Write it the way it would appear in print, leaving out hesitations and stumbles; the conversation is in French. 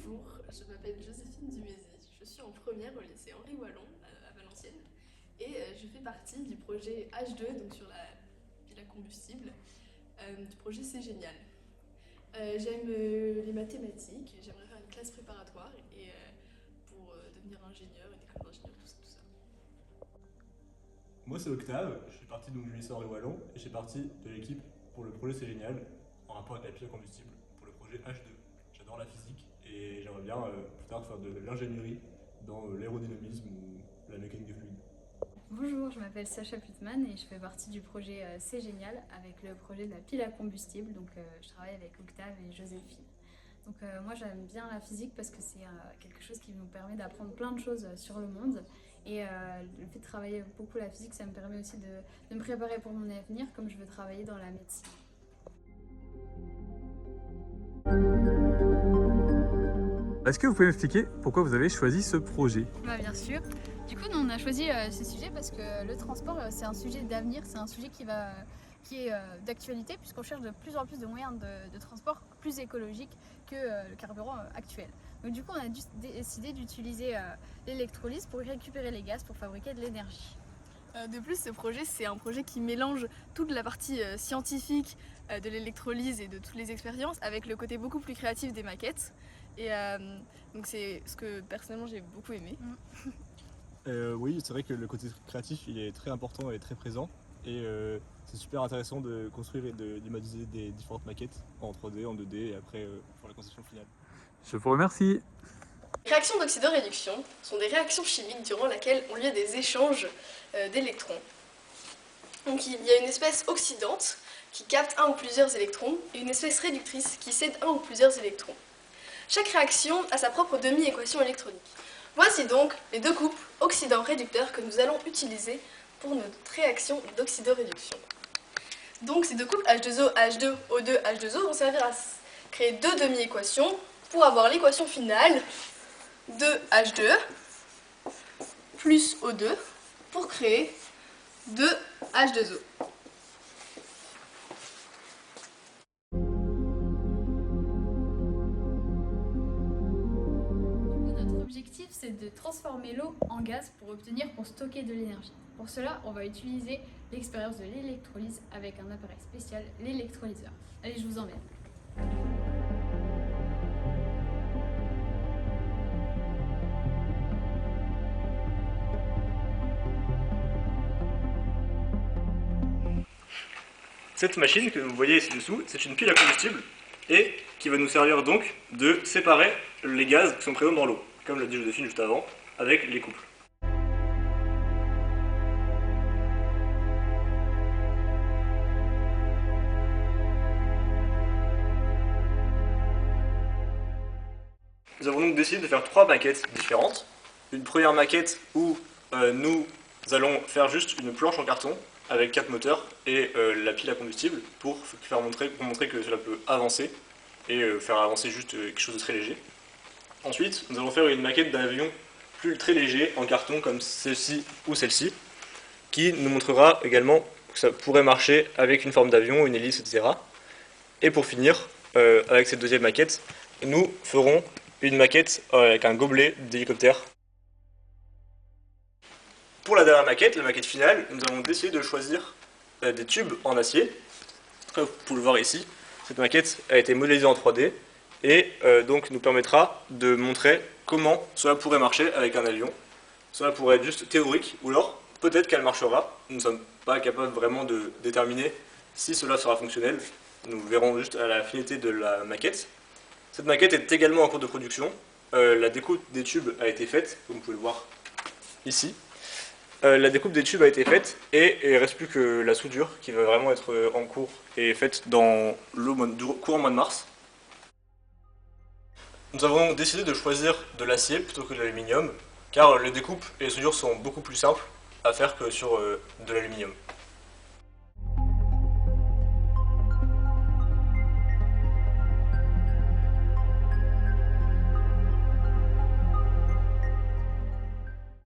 Bonjour, je m'appelle Joséphine Dumézy, je suis en première au lycée Henri Wallon à Valenciennes et je fais partie du projet H2, donc sur la pile à combustible, du projet C'est Génial. J'aime les mathématiques, j'aimerais faire une classe préparatoire et pour devenir ingénieur, une école d'ingénieur, tout ça. Moi c'est Octave, je fais partie donc, du lycée Henri Wallon et je fais partie de l'équipe pour le projet C'est Génial en rapport avec la pile à combustible pour le projet H2. J'adore la physique et j'aimerais bien plus tard faire de l'ingénierie dans l'aérodynamisme ou la mécanique des fluides. Bonjour, je m'appelle Sacha Putman et je fais partie du projet C'est Génial avec le projet de la pile à combustible. Donc je travaille avec Octave et Joséphine. Donc moi j'aime bien la physique parce que c'est quelque chose qui nous permet d'apprendre plein de choses sur le monde. Et le fait de travailler beaucoup la physique, ça me permet aussi de me préparer pour mon avenir comme je veux travailler dans la médecine. Est-ce que vous pouvez m'expliquer pourquoi vous avez choisi ce projet? Bien sûr. Du coup, nous, on a choisi ce sujet parce que le transport, c'est un sujet d'avenir, c'est un sujet qui est d'actualité puisqu'on cherche de plus en plus de moyens de transport plus écologiques que le carburant actuel. Donc du coup, on a décidé d'utiliser l'électrolyse pour récupérer les gaz pour fabriquer de l'énergie. De plus, ce projet, c'est un projet qui mélange toute la partie scientifique de l'électrolyse et de toutes les expériences avec le côté beaucoup plus créatif des maquettes. Et donc c'est ce que personnellement j'ai beaucoup aimé. Oui, c'est vrai que le côté créatif il est très important et très présent et c'est super intéressant de construire et d'imagiser des différentes maquettes en 3D, en 2D et après pour la conception finale. Je vous remercie. Les réactions d'oxydoréduction sont des réactions chimiques durant lesquelles ont lieu des échanges d'électrons. Donc il y a une espèce oxydante qui capte un ou plusieurs électrons et une espèce réductrice qui cède un ou plusieurs électrons. Chaque réaction a sa propre demi-équation électronique. Voici donc les deux couples oxydant-réducteurs que nous allons utiliser pour notre réaction d'oxydoréduction. Donc ces deux couples H2O, H2, O2, H2O vont servir à créer deux demi-équations pour avoir l'équation finale de H2 plus O2 pour créer 2 H2O. Notre objectif, c'est de transformer l'eau en gaz pour stocker de l'énergie. Pour cela, on va utiliser l'expérience de l'électrolyse avec un appareil spécial, l'électrolyseur. Allez, je vous emmène. Cette machine que vous voyez ici dessous, c'est une pile à combustible et qui va nous servir donc de séparer les gaz qui sont présents dans l'eau, comme l'a dit Joséphine juste avant, avec les couples. Nous avons donc décidé de faire trois maquettes différentes. Une première maquette où nous allons faire juste une planche en carton avec 4 moteurs et la pile à combustible pour montrer que cela peut avancer et faire avancer juste quelque chose de très léger. Ensuite, nous allons faire une maquette d'un avion très léger en carton comme celle-ci ou celle-ci qui nous montrera également que ça pourrait marcher avec une forme d'avion, une hélice, etc. Et pour finir, avec cette deuxième maquette, nous ferons une maquette avec un gobelet d'hélicoptère. Pour la dernière maquette, la maquette finale, nous avons décidé de choisir des tubes en acier. Vous pouvez le voir ici, cette maquette a été modélisée en 3D et donc nous permettra de montrer comment cela pourrait marcher avec un avion. Cela pourrait être juste théorique ou alors peut-être qu'elle marchera. Nous ne sommes pas capables vraiment de déterminer si cela sera fonctionnel. Nous verrons juste à la finalité de la maquette. Cette maquette est également en cours de production. La découpe des tubes a été faite, comme vous pouvez le voir ici. La découpe des tubes a été faite et il ne reste plus que la soudure qui va vraiment être en cours et faite dans le courant mois de mars. Nous avons décidé de choisir de l'acier plutôt que de l'aluminium car les découpes et les soudures sont beaucoup plus simples à faire que sur de l'aluminium.